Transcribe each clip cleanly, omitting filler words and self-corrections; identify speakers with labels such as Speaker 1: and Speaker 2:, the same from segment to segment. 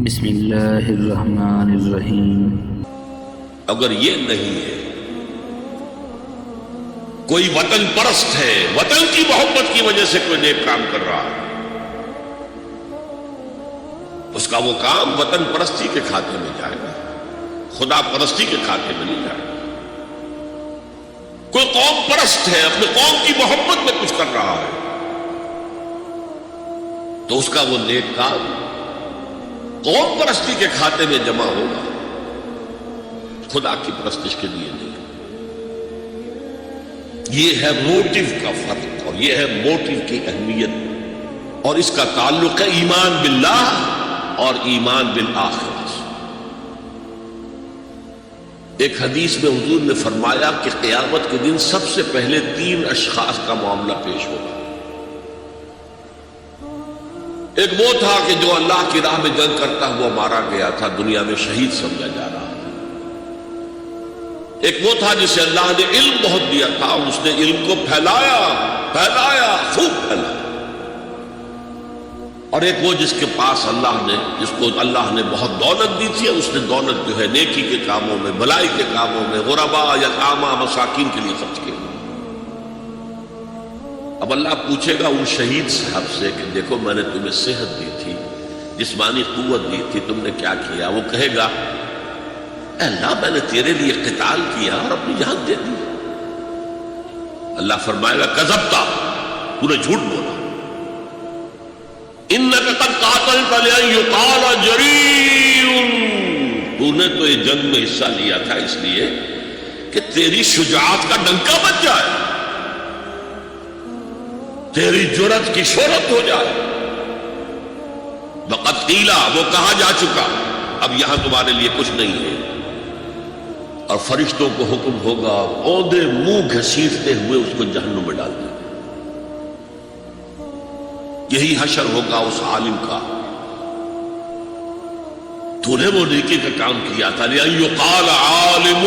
Speaker 1: بسم اللہ الرحمن الرحیم۔
Speaker 2: اگر یہ نہیں ہے، کوئی وطن پرست ہے، وطن کی محبت کی وجہ سے کوئی نیک کام کر رہا ہے، اس کا وہ کام وطن پرستی کے کھاتے میں جائے گا، خدا پرستی کے کھاتے میں نہیں جائے گا۔ کوئی قوم پرست ہے، اپنے قوم کی محبت میں کچھ کر رہا ہے، تو اس کا وہ نیک کام قوم پرستی کے کھاتے میں جمع ہوگا، خدا کی پرستش کے لیے نہیں۔ یہ ہے موٹیو کا فرق، اور یہ ہے موٹیو کی اہمیت، اور اس کا تعلق ہے ایمان باللہ اور ایمان بالآخرہ سے۔ ایک حدیث میں حضور نے فرمایا کہ قیامت کے دن سب سے پہلے 3 اشخاص کا معاملہ پیش ہوگا۔ ایک وہ تھا کہ جو اللہ کی راہ میں جنگ کرتا ہوا مارا گیا تھا، دنیا میں شہید سمجھا جا رہا تھا۔ ایک وہ تھا جسے اللہ نے علم بہت دیا تھا، اور اس نے علم کو پھیلایا خوب پھیلایا۔ اور ایک وہ جس کے پاس جس کو اللہ نے بہت دولت دی تھی، اور اس نے دولت جو ہے نیکی کے کاموں میں، بھلائی کے کاموں میں، غربا، یتامیٰ، مساکین کے لیے خرچ کیا۔ اب اللہ پوچھے گا ان شہید صاحب سے کہ دیکھو میں نے تمہیں صحت دی تھی، جسمانی قوت دی تھی، تم نے کیا کیا؟ وہ کہے گا اے اللہ میں نے تیرے لیے قتال کیا اور اپنی جان دے دی۔ اللہ فرمائے گا کذبت، تو نے جھوٹ بولا، انک قد قاتلت لأن یقال جریء، تو نے تو یہ جنگ میں حصہ لیا تھا اس لیے کہ تیری شجاعت کا ڈنکا بج جائے، تیری جرأت کی شہرت ہو جائے۔ وقد قیل، وہ کہا جا چکا، اب یہاں تمہارے لیے کچھ نہیں ہے۔ اور فرشتوں کو حکم ہوگا اوندے منہ گھسیٹتے ہوئے اس کو جہنم میں ڈال دیں۔ یہی حشر ہوگا اس عالم کا، تو نے وہ نیکی کا کام کیا تھا، لأن یقال عالم،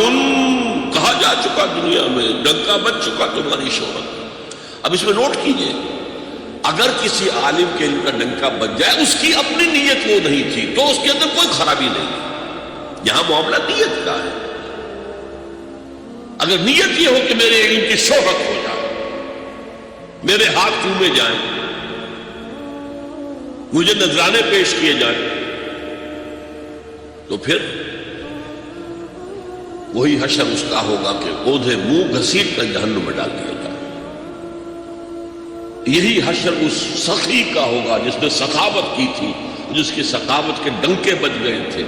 Speaker 2: کہا جا چکا دنیا میں، ڈنکا بج چکا تمہاری شہرت۔ اب اس میں نوٹ کیجئے، اگر کسی عالم کے علم کا ڈنکا بج جائے، اس کی اپنی نیت وہ نہیں تھی تو اس کے اندر کوئی خرابی نہیں۔ یہاں معاملہ نیت کا ہے۔ اگر نیت یہ ہو کہ میرے علم کی شہرت ہو جائے، میرے ہاتھ چومے جائیں، مجھے نذرانے پیش کیے جائیں، تو پھر وہی حشر اس کا ہوگا کہ اوندھے منہ گھسیٹ کر جہنم میں ڈال دیا جائے۔ یہی حشر اس سخی کا ہوگا جس نے سخاوت کی تھی، جس کی سخاوت کے ڈنکے بج گئے تھے،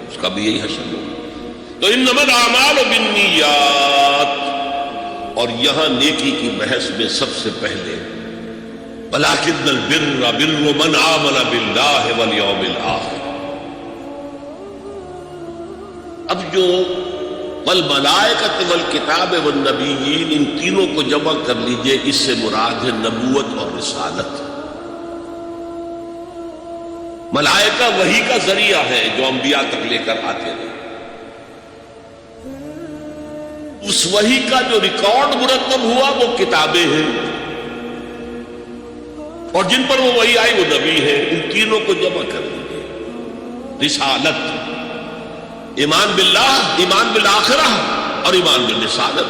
Speaker 2: اس کا بھی یہی حشر ہوگا۔ تو انما الاعمال بالنیات، اور یہاں نیکی کی بحث میں سب سے پہلے ولکن البر بر من آمن باللہ والیوم الآخر۔ اب جو والملائکۃ والکتاب والنبیین، ان تینوں کو جمع کر لیجئے، اس سے مراد ہے نبوت اور رسالت۔ ملائکہ وحی کا ذریعہ ہے جو انبیاء تک لے کر آتے ہیں، اس وحی کا جو ریکارڈ مرتب ہوا وہ کتابیں ہیں، اور جن پر وہ وحی آئی وہ نبی ہے۔ ان تینوں کو جمع کر لیجئے، رسالت، ایمان باللہ، ایمان بالآخرہ، اور ایمان بالرسالت۔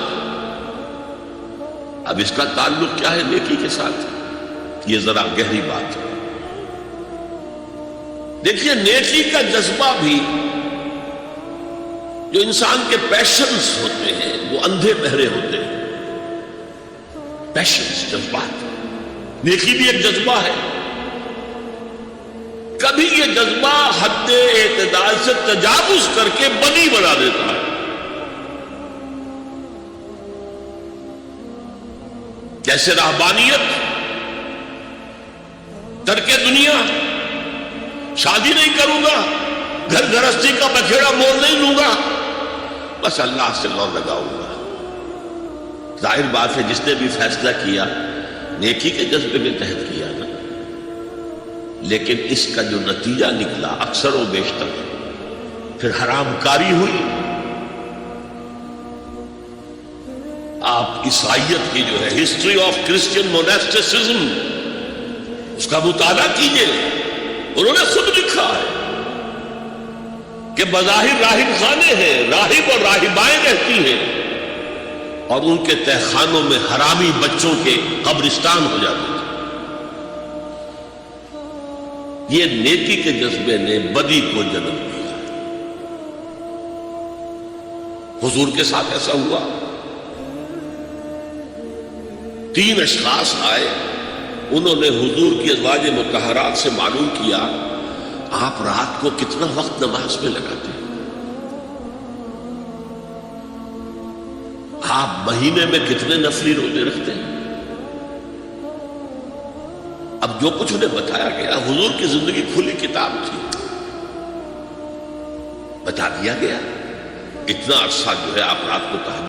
Speaker 2: اب اس کا تعلق کیا ہے نیکی کے ساتھ؟ یہ ذرا گہری بات ہے۔ دیکھیے نیکی کا جذبہ بھی، جو انسان کے پیشنز ہوتے ہیں وہ اندھے بہرے ہوتے ہیں۔ پیشنز، جذبات، نیکی بھی ایک جذبہ ہے۔ کبھی یہ جذبہ حد اعتدال سے تجاوز کر کے بدی بنا دیتا ہے۔ جیسے رہبانیت، ترک دنیا، شادی نہیں کروں گا، گھر گھرستی کا بکھیڑا مول نہیں لوں گا، بس اللہ سے لو لگاؤں گا۔ ظاہر بات ہے جس نے بھی فیصلہ کیا نیکی کے جذبے کے تحت کیا نا، لیکن اس کا جو نتیجہ نکلا اکثر و بیشتر پھر حرام کاری ہوئی۔ آپ عیسائیت کی جو ہے ہسٹری آف کرسچین موناسٹسزم، اس کا مطالعہ کیجئے، انہوں نے خود لکھا ہے کہ بظاہر راہب خانے ہیں، راہب اور راہبائیں رہتی ہیں، اور ان کے تہخانوں میں حرامی بچوں کے قبرستان ہو جاتے تھے۔ یہ نیکی کے جذبے نے بدی کو جنم دیا۔ حضور کے ساتھ ایسا ہوا، 3 اشخاص آئے، انہوں نے حضور کی ازواج مطہرات سے معلوم کیا آپ رات کو کتنا وقت نماز میں لگاتے ہیں، آپ مہینے میں کتنے نفلی روزے رکھتے ہیں۔ اب جو کچھ انہیں بتایا گیا، حضور کی زندگی کھلی کتاب تھی، بتا دیا گیا اتنا عرصہ جو ہے آپ رات کو تہجد